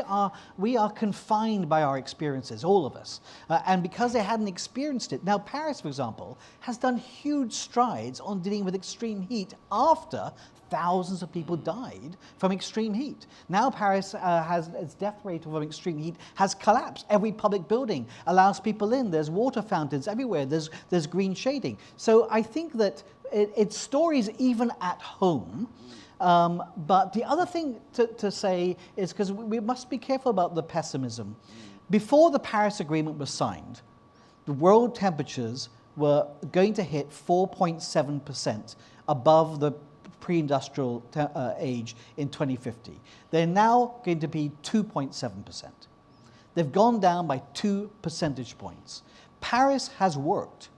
are confined by our experiences, all of us. And because they hadn't experienced it, now Paris, for example, has done huge strides on dealing with extreme heat after thousands of people died from extreme heat. Now Paris has its death rate from extreme heat has collapsed. Every public building allows people in. There's water fountains everywhere. There's green shading. So I think that it's stories even at home. But the other thing to say is, because we must be careful about the pessimism. Before the Paris Agreement was signed, the world temperatures were going to hit 4.7% above the pre-industrial age in 2050. They're now going to be 2.7%. They've gone down by 2 percentage points. Paris has worked.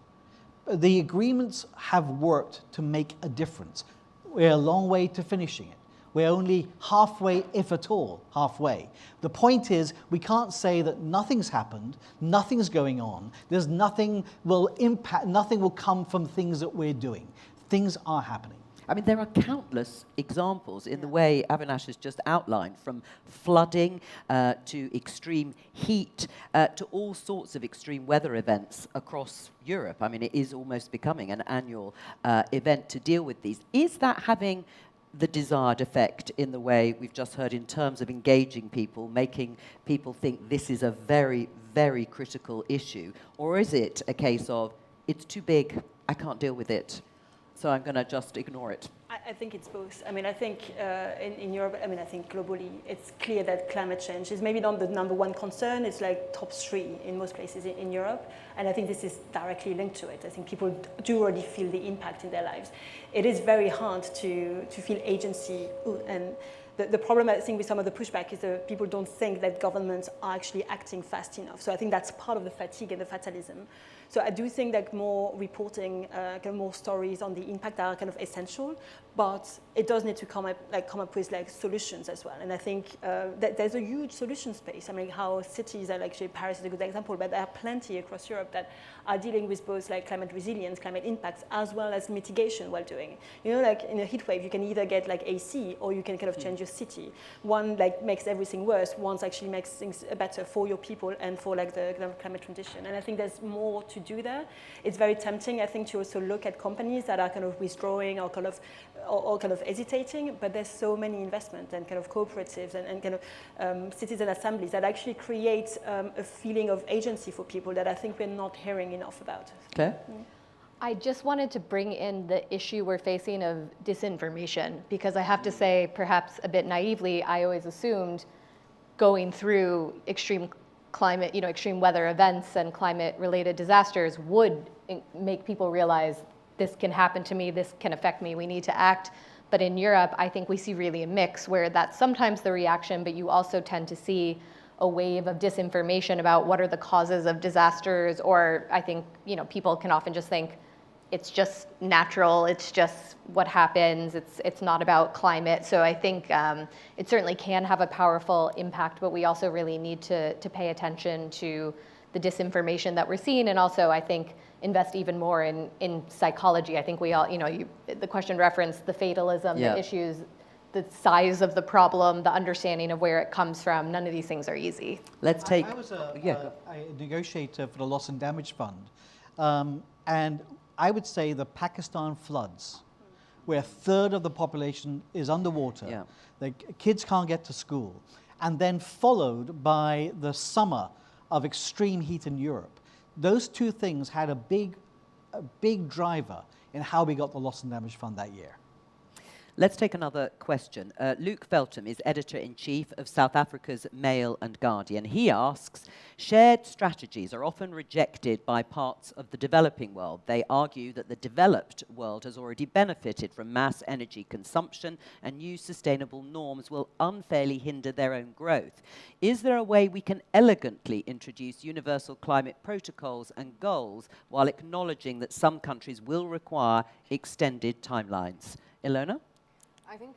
The agreements have worked to make a difference. We're a long way to finishing it. We're only halfway, if at all, halfway. The point is, we can't say that nothing's happened, nothing's going on, there's nothing will come from things that we're doing. Things are happening. I mean, there are countless examples in the way Avinash has just outlined, from flooding to extreme heat to all sorts of extreme weather events across Europe. I mean, it is almost becoming an annual event to deal with these. Is that having the desired effect in the way we've just heard in terms of engaging people, making people think this is a very, very critical issue? Or is it a case of, it's too big, I can't deal with it, so I'm going to just ignore it? I think it's both. I mean, I think in Europe, I mean, I think globally, it's clear that climate change is maybe not the number one concern. It's like top 3 in most places in Europe. And I think this is directly linked to it. I think people do already feel the impact in their lives. It is very hard to feel agency. And the problem, I think, with some of the pushback is that people don't think that governments are actually acting fast enough. So I think that's part of the fatigue and the fatalism. So I do think that more reporting, kind of more stories on the impact are kind of essential, but it does need to come up with solutions as well. And I think that there's a huge solution space. I mean, how cities are actually, Paris is a good example, but there are plenty across Europe that are dealing with both climate resilience, climate impacts, as well as mitigation while doing it. Like in a heat wave, you can either get AC or you can kind of change your city. One makes everything worse. One actually makes things better for your people and for the climate transition. And I think there's more to do there. It's very tempting, I think, to also look at companies that are kind of withdrawing or kind of hesitating, but there's so many investments and kind of cooperatives and kind of citizen assemblies that actually create a feeling of agency for people that I think we're not hearing enough about. Claire? I just wanted to bring in the issue we're facing of disinformation, because I have to say, perhaps a bit naively, I always assumed going through extreme climate, extreme weather events and climate-related disasters would make people realize this can happen to me, this can affect me, we need to act. But in Europe, I think we see really a mix where that's sometimes the reaction, but you also tend to see a wave of disinformation about what are the causes of disasters, or I think, people can often just think it's just natural, it's just what happens, it's not about climate. So I think it certainly can have a powerful impact, but we also really need to pay attention to the disinformation that we're seeing, and also I think invest even more in psychology. I think we all, the question referenced the fatalism, the issues, the size of the problem, the understanding of where it comes from. None of these things are easy. Let's take. I was a negotiator for the Loss and Damage Fund, and I would say the Pakistan floods, where a third of the population is underwater, the kids can't get to school, and then followed by the summer of extreme heat in Europe. Those two things had a big driver in how we got the Loss and Damage Fund that year. Let's take another question. Luke Feltham is editor-in-chief of South Africa's Mail and Guardian. He asks, shared strategies are often rejected by parts of the developing world. They argue that the developed world has already benefited from mass energy consumption, and new sustainable norms will unfairly hinder their own growth. Is there a way we can elegantly introduce universal climate protocols and goals while acknowledging that some countries will require extended timelines? Ilona? I think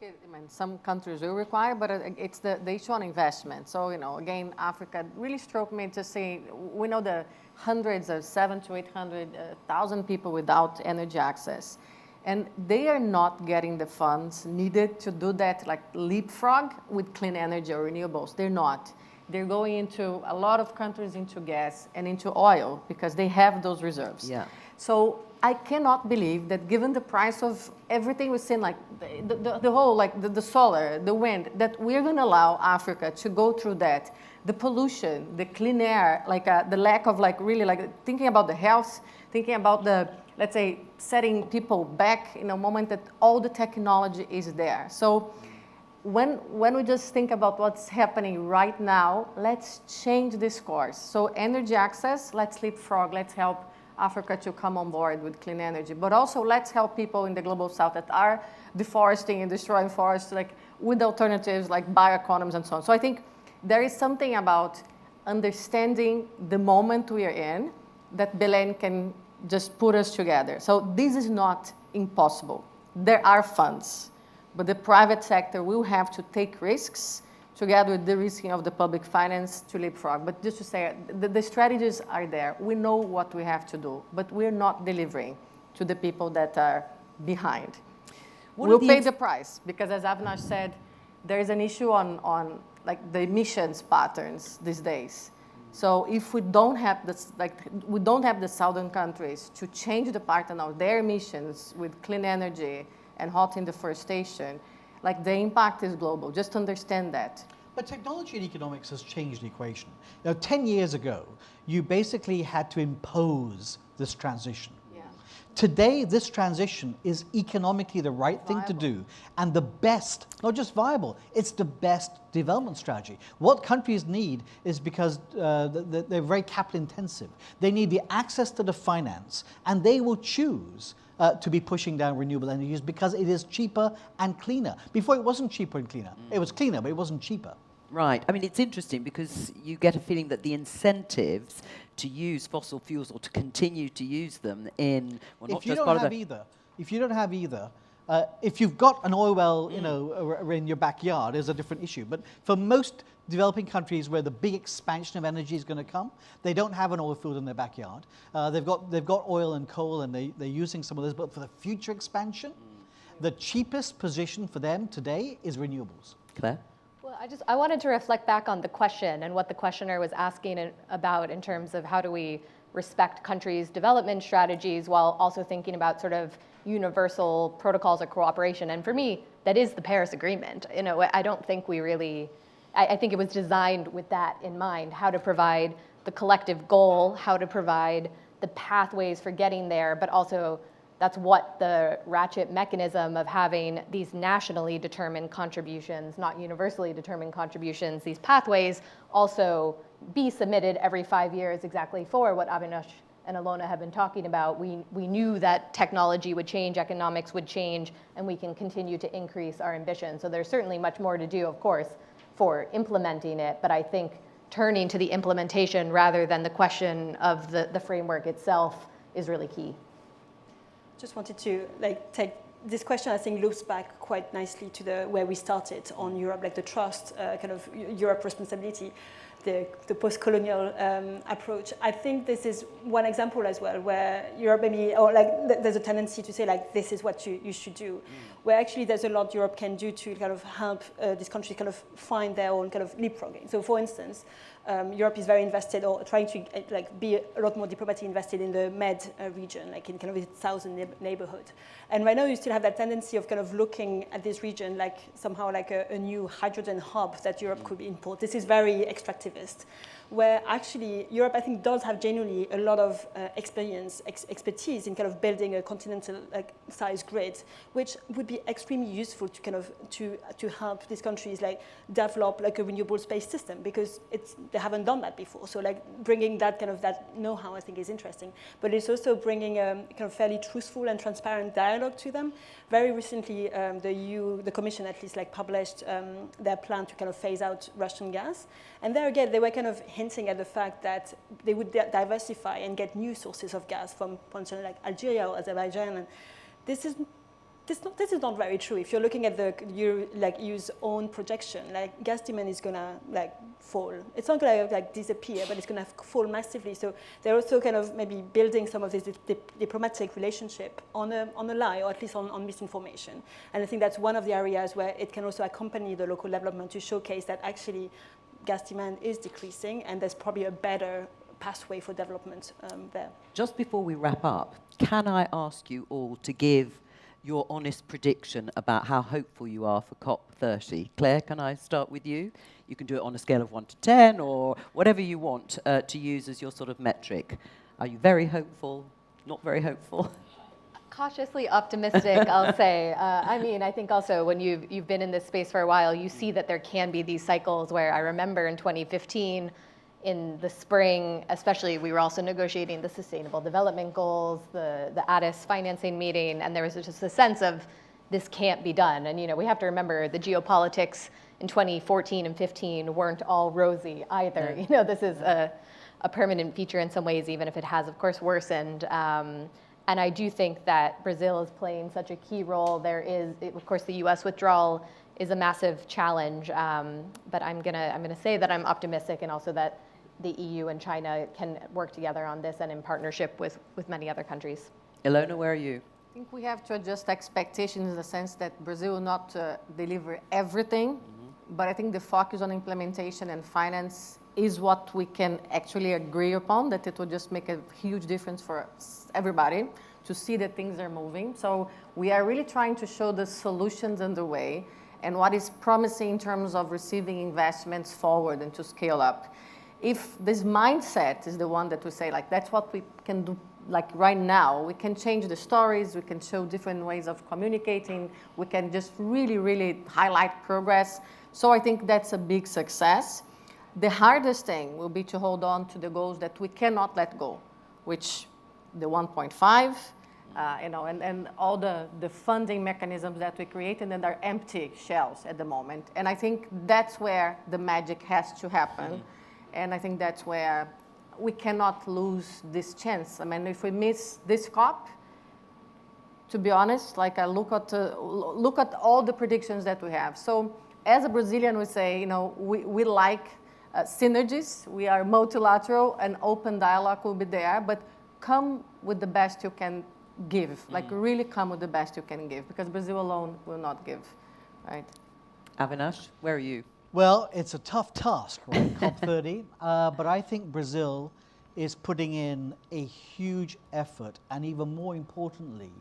some countries will require, but it's the issue on investment. So, again, Africa really struck me to see, we know the hundreds of 700,000 to 800,000 people without energy access. And they are not getting the funds needed to do that, like leapfrog with clean energy or renewables. They're not. They're going into, a lot of countries, into gas and into oil because they have those reserves. Yeah. So I cannot believe that given the price of everything we've seen, like the whole, like the solar, the wind, that we're going to allow Africa to go through that. The pollution, the clean air, the lack of really thinking about the health, thinking about the, let's say, setting people back in a moment that all the technology is there. So when we just think about what's happening right now, let's change this course. So energy access, let's leapfrog, let's help Africa to come on board with clean energy. But also let's help people in the global south that are deforesting and destroying forests, with alternatives like bioeconomies and so on. So I think there is something about understanding the moment we are in that Belén can just put us together. So this is not impossible. There are funds, but the private sector will have to take risks together with the risking of the public finance to leapfrog. But just to say, the strategies are there. We know what we have to do, but we're not delivering to the people that are behind. We'll pay the price, because as Avinash said, there is an issue on the emissions patterns these days. So if we don't have this, we don't have the southern countries to change the pattern of their emissions with clean energy and halting deforestation, the impact is global. Just understand that. But technology and economics has changed the equation. 10 years ago, you basically had to impose this transition. Yeah. Today, this transition is economically the right thing to do, and the best, not just viable, it's the best development strategy. What countries need is, because they're very capital intensive, they need the access to the finance, and they will choose to be pushing down renewable energies because it is cheaper and cleaner. Before, it wasn't cheaper and cleaner. It was cleaner, but it wasn't cheaper. Right. I mean, it's interesting because you get a feeling that the incentives to use fossil fuels or to continue to use them in, well, not just part of if you don't have either, if you've got an oil well, in your backyard, is a different issue. But for most developing countries where the big expansion of energy is going to come, they don't have an oil field in their backyard. They've got oil and coal, and they're using some of this. But for the future expansion, the cheapest position for them today is renewables. Claire? Well, I wanted to reflect back on the question and what the questioner was asking about in terms of how do we respect countries' development strategies while also thinking about sort of universal protocols of cooperation. And for me, that is the Paris Agreement. I don't think we really, I think it was designed with that in mind, how to provide the collective goal, how to provide the pathways for getting there, but also that's what the ratchet mechanism of having these nationally determined contributions, not universally determined contributions, these pathways also be submitted every 5 years exactly for what Avinash and Alona have been talking about. We knew that technology would change, economics would change, and we can continue to increase our ambition. So there's certainly much more to do, of course, for implementing it, but I think turning to the implementation rather than the question of the framework itself is really key. Just wanted to take this question. I think loops back quite nicely to where we started on Europe, like the trust, kind of Europe responsibility, the post-colonial approach. I think this is one example as well where Europe maybe, or there's a tendency to say this is what you should do, where actually there's a lot Europe can do to kind of help these countries kind of find their own kind of leapfrogging. So for instance, Europe is very invested, or trying to be a lot more diplomatically invested in the Med region, in kind of its southern neighborhood. And right now you still have that tendency of kind of looking at this region somehow like a new hydrogen hub that Europe could import. This is very extractivist, where actually Europe, I think, does have genuinely a lot of expertise in kind of building a continental size grid, which would be extremely useful to kind of to help these countries develop a renewable space system, because they haven't done that before. So bringing that kind of that know-how, I think, is interesting. But it's also bringing a kind of fairly truthful and transparent dialogue to them. Very recently, the Commission at least published their plan to kind of phase out Russian gas, and there again they were kind of hinting at the fact that they would diversify and get new sources of gas from, for instance, Algeria or Azerbaijan. And this is not very true. If you're looking at the EU's own projection, gas demand is gonna fall. It's not gonna disappear, but it's gonna fall massively. So they're also kind of maybe building some of this diplomatic relationship on a lie, or at least on misinformation. And I think that's one of the areas where it can also accompany the local development to showcase that actually gas demand is decreasing, and there's probably a better pathway for development there. Just before we wrap up, can I ask you all to give your honest prediction about how hopeful you are for COP30? Claire, can I start with you? You can do it on a scale of 1 to 10 or whatever you want to use as your sort of metric. Are you very hopeful? Not very hopeful? Cautiously optimistic, I'll say. I mean, I think also when you've been in this space for a while, you see that there can be these cycles where I remember in 2015, in the spring, especially, we were also negotiating the Sustainable Development Goals, the Addis financing meeting, and there was just a sense of this can't be done. And we have to remember the geopolitics in 2014 and 15 weren't all rosy either. This is a permanent feature in some ways, even if it has, of course, worsened. And I do think that Brazil is playing such a key role. There is, of course, the U.S. withdrawal is a massive challenge, but I'm gonna say that I'm optimistic, and also that the EU and China can work together on this and in partnership with many other countries. Ilona, where are you? I think we have to adjust expectations in the sense that Brazil will not deliver everything, but I think the focus on implementation and finance is what we can actually agree upon, that it will just make a huge difference for everybody to see that things are moving. So we are really trying to show the solutions underway and what is promising in terms of receiving investments forward and to scale up. If this mindset is the one that we say, that's what we can do, right now, we can change the stories, we can show different ways of communicating, we can just really, really highlight progress. So I think that's a big success. The hardest thing will be to hold on to the goals that we cannot let go, which the 1.5, and all the funding mechanisms that we create, and then they're empty shells at the moment. And I think that's where the magic has to happen. And I think that's where we cannot lose this chance. I mean, if we miss this COP, to be honest, I look at all the predictions that we have. So as a Brazilian, we say, we like synergies. We are multilateral, and open dialogue will be there, but come with the best you can give. Really come with the best you can give, because Brazil alone will not give, right? Avinash, where are you? Well, it's a tough task, right, COP30, but I think Brazil is putting in a huge effort, and even more importantly,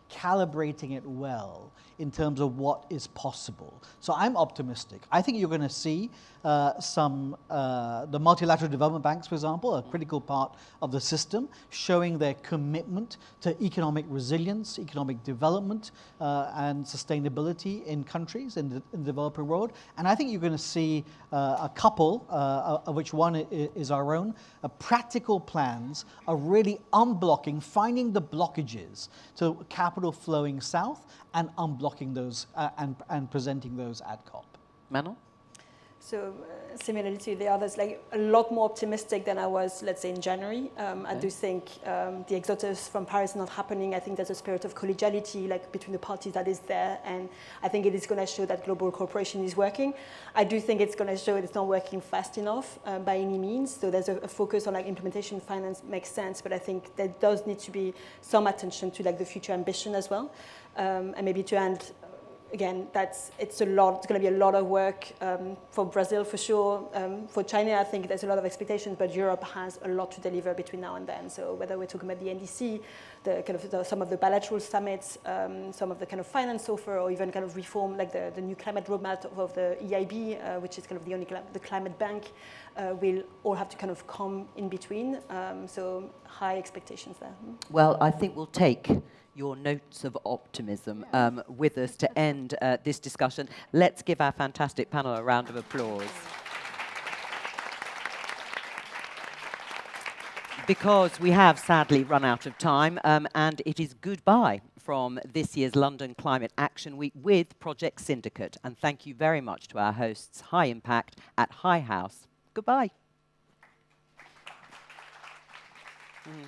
calibrating it well in terms of what is possible. So I'm optimistic. I think you're going to see the multilateral development banks, for example, a critical part of the system, showing their commitment to economic resilience, economic development, and sustainability in countries in the developing world. And I think you're going to see a couple, of which one is our own, practical plans of really unblocking, finding the blockages to capital flowing south and unblocking those and presenting those at COP. Manon? So similarly to the others, like a lot more optimistic than I was, let's say, in January. I do think the exodus from Paris is not happening. I think there's a spirit of collegiality, like between the parties, that is there, and I think it is going to show that global cooperation is working. I do think it's going to show it's not working fast enough by any means. So there's a focus on like implementation finance makes sense, but I think there does need to be some attention to like the future ambition as well, and maybe to end. Again, it's a lot. It's going to be a lot of work for Brazil for sure. For China, I think there's a lot of expectations, but Europe has a lot to deliver between now and then. So whether we're talking about the NDC, some of the bilateral summits, some of the kind of finance offer, or even kind of reform, like the new climate roadmap of the EIB, which is kind of the only the climate bank, will all have to kind of come in between. So high expectations there. Well, I think we'll take your notes of optimism with us to end this discussion. Let's give our fantastic panel a round of applause. Because we have sadly run out of time, and it is goodbye from this year's London Climate Action Week with Project Syndicate. And thank you very much to our hosts, High Impact at High House. Goodbye.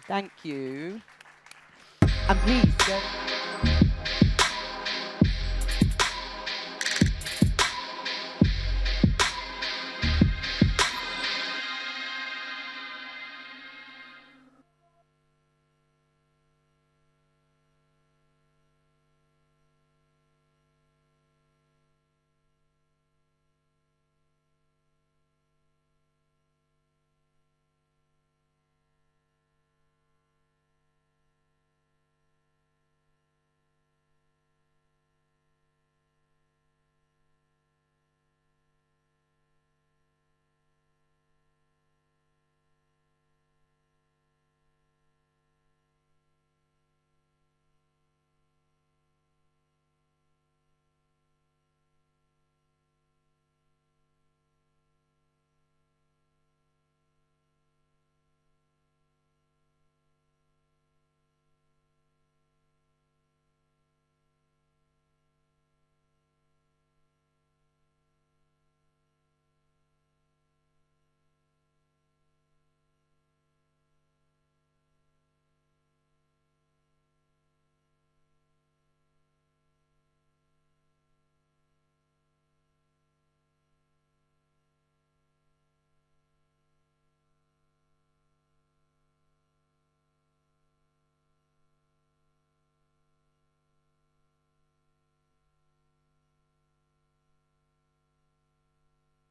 Thank you. And please don't